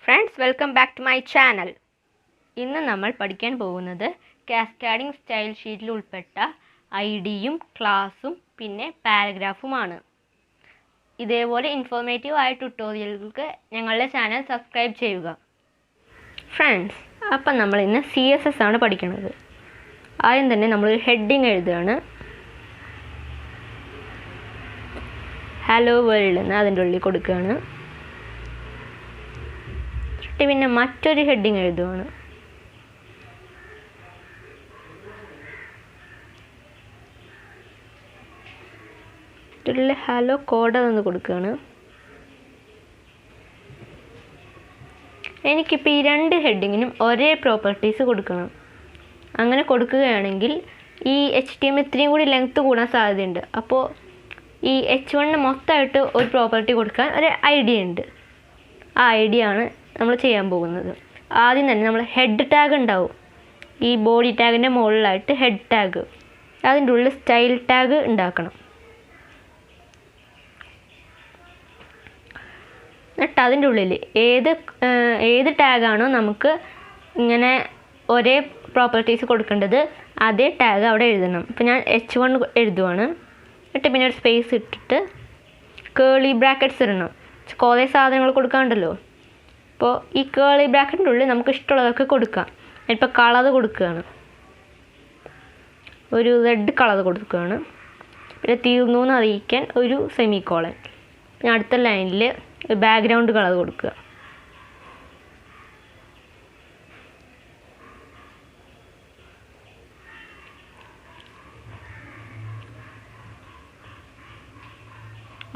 Friends, welcome back to my channel. ഇന്ന് നമ്മൾ പഠിക്കാൻ പോകുന്നത് കാസ്കാഡിംഗ് സ്റ്റൈൽ ഷീറ്റിൽ ഉൾപ്പെട്ട ഐഡിയും ക്ലാസും പിന്നെ പാരഗ്രാഫുമാണ്. ഇതേപോലെ ഇൻഫോർമേറ്റീവ് ആയ ട്യൂട്ടോറിയലുകൾക്ക് ഞങ്ങളുടെ ചാനൽ സബ്സ്ക്രൈബ് ചെയ്യുക. ഫ്രണ്ട്സ്, അപ്പം നമ്മൾ ഇന്ന് CSS ആണ് പഠിക്കുന്നത്. ആദ്യം തന്നെ നമ്മളൊരു ഹെഡിങ് എഴുതുകയാണ്. ഹലോ വേൾഡ് എന്ന് അതിൻ്റെ ഉള്ളിൽ കൊടുക്കുകയാണ്. പിന്നെ മറ്റൊരു ഹെഡിങ് എഴുതുകയാണ്. ഇതിൽ ഹലോ കോഡ് എന്ന് കൊടുക്കുകയാണ്. എനിക്കിപ്പോൾ ഈ രണ്ട് ഹെഡിങ്ങിനും ഒരേ പ്രോപ്പർട്ടീസ് കൊടുക്കണം. അങ്ങനെ കൊടുക്കുകയാണെങ്കിൽ ഈ HTML ഇത്രയും കൂടി ലെങ്ത്ത് കൂടാൻ സാധ്യതയുണ്ട്. അപ്പോൾ ഈ H1 മൊത്തമായിട്ട് ഒരു പ്രോപ്പർട്ടി കൊടുക്കാൻ ഒരു ഐഡിയ ഉണ്ട്. ആ ഐഡിയ ആണ് നമ്മൾ ചെയ്യാൻ പോകുന്നത്. ആദ്യം തന്നെ നമ്മൾ ഹെഡ് ടാഗ് ഉണ്ടാവും. ഈ ബോഡി ടാഗിൻ്റെ മുകളിലായിട്ട് ഹെഡ് ടാഗ്, അതിൻ്റെ ഉള്ളിൽ സ്റ്റൈൽ ടാഗ് ഉണ്ടാക്കണം. എന്നിട്ട് അതിൻ്റെ ഉള്ളിൽ ഏത് ടാഗാണോ നമുക്ക് ഇങ്ങനെ ഒരേ പ്രോപ്പർട്ടീസ് കൊടുക്കേണ്ടത് അതേ ടാഗ് അവിടെ എഴുതണം. ഇപ്പോൾ ഞാൻ H1 എഴുതുവാണ്. എന്നിട്ട് പിന്നെ ഒരു സ്പേസ് ഇട്ടിട്ട് കേളി ബ്രാക്കറ്റ്സ് ഇടണം. കുറേ സാധനങ്ങൾ കൊടുക്കാനുണ്ടല്ലോ. അപ്പോൾ ഈ കേളി ബ്രാക്കറ്റിൻ്റെ ഉള്ളിൽ നമുക്ക് ഇഷ്ടമുള്ളതൊക്കെ കൊടുക്കാം. ഇപ്പോൾ കളർ കൊടുക്കുകയാണ്, ഒരു റെഡ് കളർ കൊടുക്കുകയാണ്. പിന്നെ തീർന്നു എന്ന് അറിയിക്കാൻ ഒരു സെമിക്കോളൻ. പിന്നെ അടുത്ത ലൈനിൽ ബാക്ക്ഗ്രൗണ്ട് കളർ കൊടുക്കുക.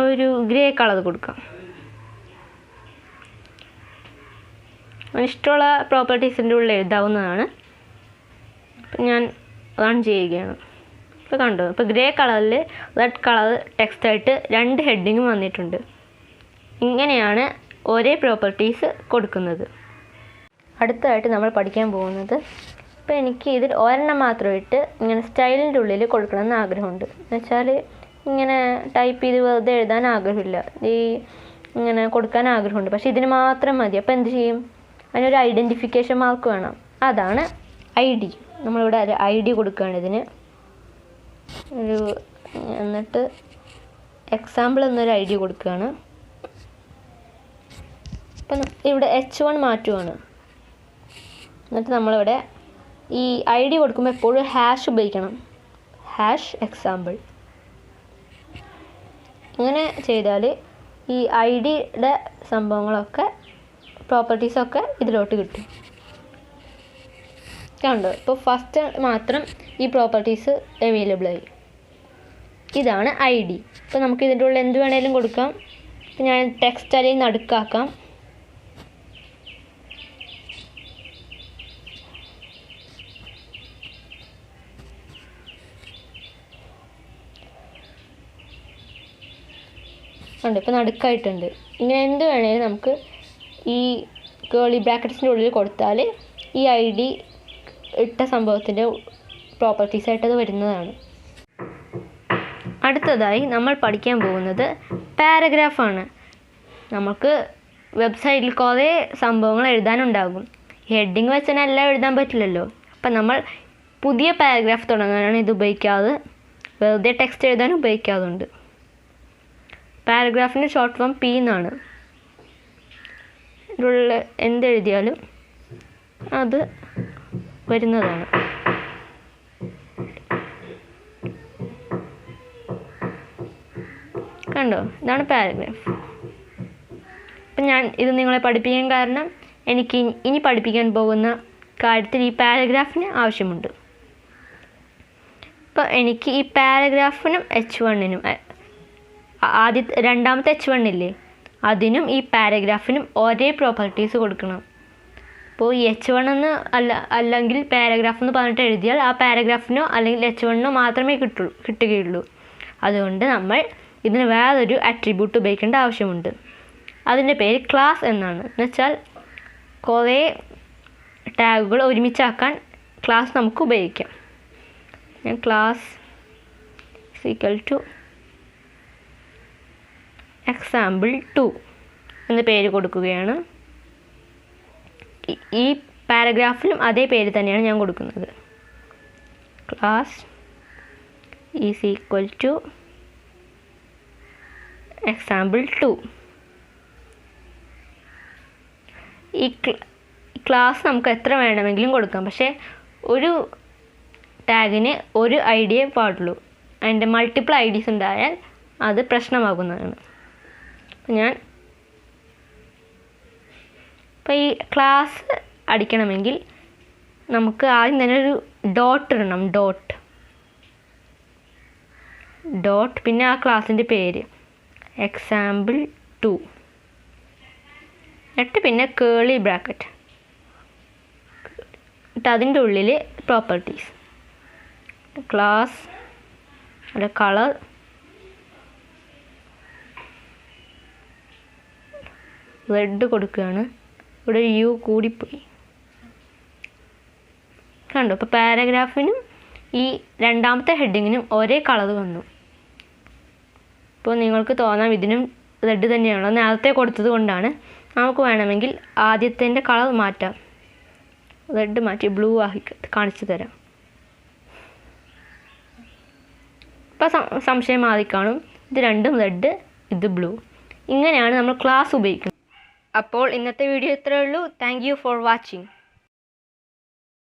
ഒരു ഗ്രേ കളർ കൊടുക്കാം. ഇഷ്ടമുള്ള പ്രോപ്പർട്ടീസിൻ്റെ ഉള്ളിൽ എഴുതാവുന്നതാണ്. അപ്പം ഞാൻ റൺ ചെയ്യുകയാണ്. ഇപ്പോൾ കണ്ടോ, ഇപ്പോൾ ഗ്രേ കളറിൽ റെഡ് കളർ ടെക്സ്റ്റായിട്ട് രണ്ട് ഹെഡിങ്ങും വന്നിട്ടുണ്ട്. ഇങ്ങനെയാണ് ഒരേ പ്രോപ്പർട്ടീസ് കൊടുക്കുന്നത്. അടുത്തതായിട്ട് നമ്മൾ പഠിക്കാൻ പോകുന്നത്, ഇപ്പോൾ എനിക്ക് ഇതിൽ ഒരെണ്ണം മാത്രമായിട്ട് ഇങ്ങനെ സ്റ്റൈലിൻ്റെ ഉള്ളിൽ കൊടുക്കണമെന്ന് ആഗ്രഹമുണ്ട്. എന്നുവെച്ചാൽ ഇങ്ങനെ ടൈപ്പ് ചെയ്ത് വെറുതെ എഴുതാൻ ആഗ്രഹമില്ല, ഇങ്ങനെ കൊടുക്കാൻ ആഗ്രഹമുണ്ട്. പക്ഷേ ഇതിന് മാത്രം മതി. അപ്പോൾ എന്ത് ചെയ്യും? അതിനൊരു ഐഡൻറ്റിഫിക്കേഷൻ മാർക്ക് വേണം. അതാണ് ID. നമ്മളിവിടെ ഒരു ID കൊടുക്കുകയാണ് ഇതിന്. എന്നിട്ട് എക്സാമ്പിൾ എന്നൊരു ID കൊടുക്കുകയാണ്. അപ്പം ഇവിടെ H1 മാറ്റുവാണ്. എന്നിട്ട് നമ്മളിവിടെ ഈ ID കൊടുക്കുമ്പോൾ എപ്പോഴും ഹാഷ് ഉപയോഗിക്കണം. #example. ഇങ്ങനെ ചെയ്താൽ ഈ IDയുടെ സംഭവങ്ങളൊക്കെ പ്രോപ്പർട്ടീസൊക്കെ ഇതിലോട്ട് കിട്ടും. കണ്ടോ, ഇപ്പോൾ ഫസ്റ്റ് മാത്രം ഈ പ്രോപ്പർട്ടീസ് അവൈലബിളായി. ഇതാണ് ID. ഇപ്പോൾ നമുക്ക് ഇതിൻ്റെ ഉള്ളിൽ എന്ത് വേണേലും കൊടുക്കാം. ഇപ്പോൾ ഞാൻ ടെക്സ്റ്റ് അല്ലെങ്കിൽ നടുക്കാക്കാം. ഉണ്ട്, ഇപ്പോൾ നടുക്കായിട്ടുണ്ട്. ഇങ്ങനെ എന്ത് വേണേലും നമുക്ക് ഈ കേളി ബ്രാക്കറ്റ്സിൻ്റെ ഉള്ളിൽ കൊടുത്താൽ ഈ ID ഇട്ട സംഭവത്തിൻ്റെ പ്രോപ്പർട്ടീസായിട്ട് അത് വരുന്നതാണ്. അടുത്തതായി നമ്മൾ പഠിക്കാൻ പോകുന്നത് പാരഗ്രാഫാണ്. നമുക്ക് വെബ്സൈറ്റിൽ കുറേ സംഭവങ്ങൾ എഴുതാനുണ്ടാകും. ഹെഡിങ് വെച്ച് തന്നെ എല്ലാം എഴുതാൻ പറ്റില്ലല്ലോ. അപ്പം നമ്മൾ പുതിയ പാരഗ്രാഫ് തുടങ്ങാനാണ് ഇത് ഉപയോഗിക്കാതെ. വെറുതെ ടെക്സ്റ്റ് എഴുതാൻ ഉപയോഗിക്കാറുണ്ട്. പാരഗ്രാഫിൻ്റെ ഷോർട്ട് ഫോം P എന്നാണ്. ഇതിലുള്ള എന്തെഴുതിയാലും അത് വരുന്നതാണ്. കണ്ടോ, ഇതാണ് പാരഗ്രാഫ്. അപ്പം ഞാൻ ഇത് നിങ്ങളെ പഠിപ്പിക്കാൻ കാരണം എനിക്ക് ഇനി പഠിപ്പിക്കാൻ പോകുന്ന കാര്യത്തിൽ ഈ പാരഗ്രാഫിന് ആവശ്യമുണ്ട്. ഇപ്പോൾ എനിക്ക് ഈ പാരഗ്രാഫിനും H1നും രണ്ടാമത്തെ H1 ഇല്ലേ, അതിനും ഈ പാരഗ്രാഫിനും ഒരേ പ്രോപ്പർട്ടീസ് കൊടുക്കണം. അപ്പോൾ ഈ H1 എന്ന് അല്ലെങ്കിൽ പാരഗ്രാഫ് എന്ന് പറഞ്ഞിട്ട് എഴുതിയാൽ ആ പാരഗ്രാഫിനോ അല്ലെങ്കിൽ H1നോ മാത്രമേ കിട്ടുകയുള്ളൂ. അതുകൊണ്ട് നമ്മൾ ഇതിന് വേറൊരു അട്രിബ്യൂട്ട് ഉപയോഗിക്കേണ്ട ആവശ്യമുണ്ട്. അതിൻ്റെ പേര് ക്ലാസ് എന്നാണ്. എന്നുവെച്ചാൽ കുറേ ടാഗുകൾ ഒരുമിച്ചാക്കാൻ ക്ലാസ് നമുക്ക് ഉപയോഗിക്കാം. ഞാൻ ക്ലാസ് = example2 എന്ന പേര് കൊടുക്കുകയാണ്. ഈ പാരഗ്രാഫിലും അതേ പേര് തന്നെയാണ് ഞാൻ കൊടുക്കുന്നത്. Class is equal to example2. ഈ ക്ലാസ് നമുക്ക് എത്ര വേണമെങ്കിലും കൊടുക്കാം, പക്ഷേ ഒരു ടാഗിന് ഒരു ഐഡിയേ പാടുള്ളൂ. അതിൻ്റെ മൾട്ടിപ്പിൾ ഐഡീസ് ഉണ്ടായാൽ അത് പ്രശ്നമാകുന്നതാണ്. ഇപ്പോൾ ഈ ക്ലാസ് അടിക്കണമെങ്കിൽ നമുക്ക് ആദ്യം തന്നെ ഒരു ഡോട്ട് ഇടണം. ഡോട്ട് പിന്നെ ആ ക്ലാസ്സിൻ്റെ പേര് example2 എന്നിട്ട് പിന്നെ കേളി ബ്രാക്കറ്റ് എന്നിട്ട് അതിൻ്റെ ഉള്ളിൽ പ്രോപ്പർട്ടീസ് ക്ലാസ് അതിൻ്റെ കളർ റെഡ് കൊടുക്കുകയാണ്. ഇവിടെ യു കൂടിപ്പോയി കണ്ടോ. ഇപ്പോൾ പാരഗ്രാഫിനും ഈ രണ്ടാമത്തെ ഹെഡിങ്ങിനും ഒരേ കളർ വന്നു. ഇപ്പോൾ നിങ്ങൾക്ക് തോന്നാം ഇതിനും റെഡ് തന്നെയാണോ, നേരത്തെ കൊടുത്തത് കൊണ്ടാണ്. നമുക്ക് വേണമെങ്കിൽ ആദ്യത്തിൻ്റെ കളർ മാറ്റാം. റെഡ് മാറ്റി ബ്ലൂ ആക്കി കാണിച്ചു തരാം. ഇപ്പോൾ സംശയം മാറി കാണും. ഇത് രണ്ടും റെഡ്, ഇത് ബ്ലൂ. ഇങ്ങനെയാണ് നമ്മൾ ക്ലാസ് ഉപയോഗിക്കുന്നത്. അപ്പോൾ ഇന്നത്തെ വീഡിയോ ഇത്രയേ ഉള്ളൂ. Thank you for watching.